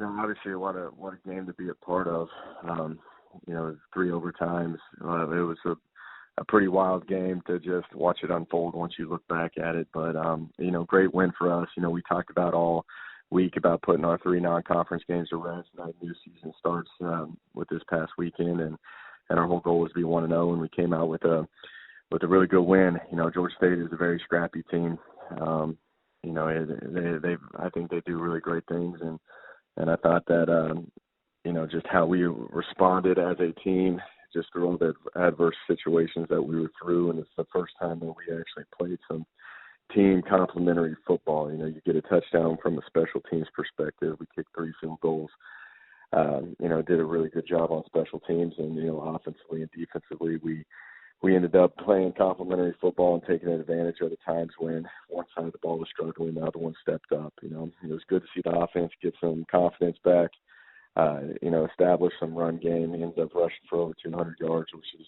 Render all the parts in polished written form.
Obviously, what a game to be a part of. Three overtimes. It was a pretty wild game to just watch it unfold once you look back at it. But great win for us. We talked about all week about putting our three non-conference games to rest. And our new season starts with this past weekend, and our whole goal was to be 1-0, and we came out with a really good win. Georgia State is a very scrappy team. I think they do really great things, and I thought that just how we responded as a team, just through all the adverse situations that we were through, and it's the first time that we actually played some team complementary football. You get a touchdown from a special teams perspective. We kicked 3 field goals. Did a really good job on special teams, and offensively and defensively, we ended up playing complementary football and taking advantage of the times when one side of the ball was struggling, the other one stepped up. It was good to see the offense get some confidence back. Establish some run game. He ends up rushing for over 200 yards, which is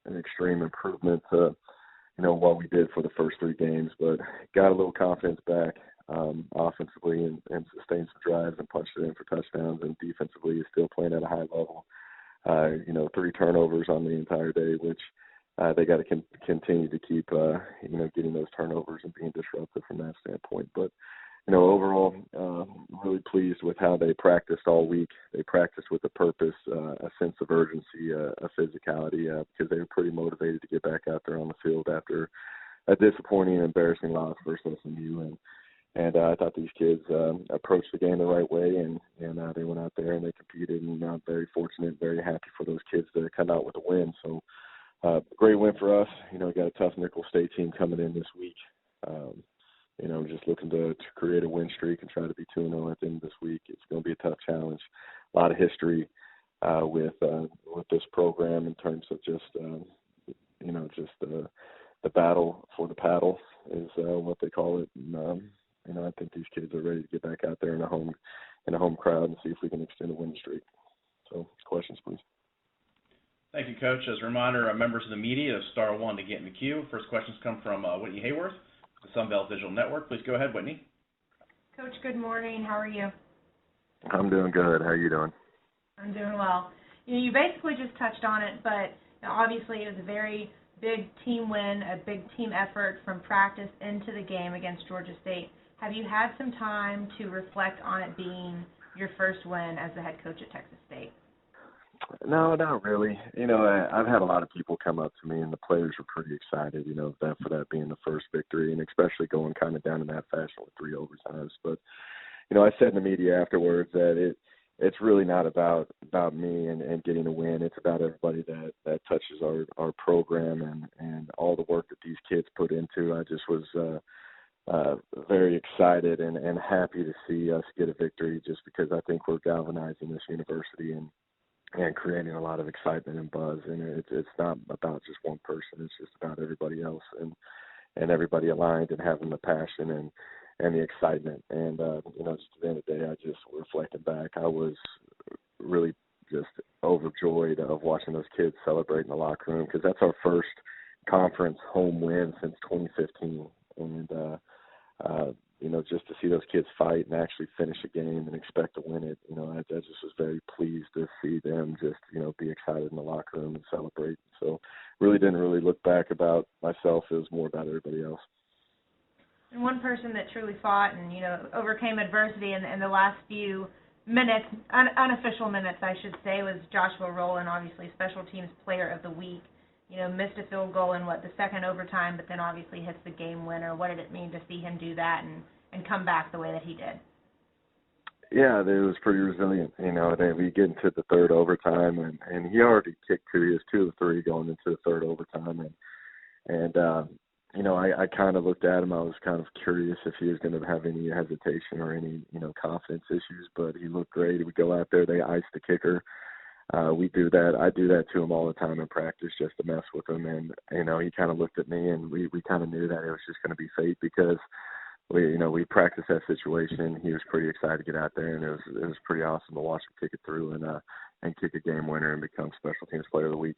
an extreme improvement to what we did for the first 3 games. But got a little confidence back offensively and sustained some drives and punched it in for touchdowns. And defensively, is still playing at a high level. 3 turnovers on the entire day, which they got to continue to keep getting those turnovers and being disruptive from that standpoint. But overall, really pleased with how they practiced all week. They practiced with a purpose, a sense of urgency, a physicality, because they were pretty motivated to get back out there on the field after a disappointing and embarrassing loss versus SMU. And I thought these kids approached the game the right way, and they went out there and they competed, and I'm very fortunate, very happy for those kids to come out with a win. So great win for us. We got a tough Nickel State team coming in this week. Just looking to create a win streak and try to be 2-0 at the end of this week. It's going to be a tough challenge. A lot of history with this program in terms of just the battle for the paddle is what they call it. And I think these kids are ready to get back out there in a home crowd and see if we can extend a win streak. So, questions, please. Thank you, Coach. As a reminder, members of the media, star 1 to get in the queue. First questions come from Whitney Hayworth, the Sunbelt Digital Network. Please go ahead, Whitney. Coach, good morning. How are you? I'm doing good. How are you doing? I'm doing well. You basically just touched on it, but obviously it was a very big team win, a big team effort from practice into the game against Georgia State. Have you had some time to reflect on it being your first win as the head coach at Texas State? No, not really. I've had a lot of people come up to me, and the players were pretty excited, for that being the first victory, and especially going kind of down in that fashion with 3 overtimes. But, I said in the media afterwards that it's really not about me and getting a win. It's about everybody that touches our program and all the work that these kids put into. I just was very excited and happy to see us get a victory, just because I think we're galvanizing this university and creating a lot of excitement and buzz. And it's not about just one person. It's just about everybody else and everybody aligned and having the passion and the excitement. And, just at the end of the day, I just, reflecting back, I was really just overjoyed of watching those kids celebrate in the locker room, because that's our first conference home win since 2015. And, just to see those kids fight and actually finish a game and expect to win it, I just was very pleased to see them just, be excited in the locker room and celebrate. So really didn't look back about myself. It was more about everybody else. And one person that truly fought and, overcame adversity in the last few minutes, unofficial minutes, I should say, was Joshua Rowland, obviously Special Teams Player of the Week. Missed a field goal in the second overtime, but then obviously hits the game winner. What did it mean to see him do that and come back the way that he did? Yeah, it was pretty resilient. Then we get into the third overtime, and he already kicked 2. He was 2 of 3 going into the third overtime, and I kind of looked at him. I was kind of curious if he was going to have any hesitation or any confidence issues, but he looked great. We go out there, they ice the kicker. We do that. I do that to him all the time in practice just to mess with him. And, he kind of looked at me, and we kind of knew that it was just going to be fate, because we practiced that situation. He was pretty excited to get out there, and it was pretty awesome to watch him kick it through and kick a game winner and become Special Teams Player of the Week.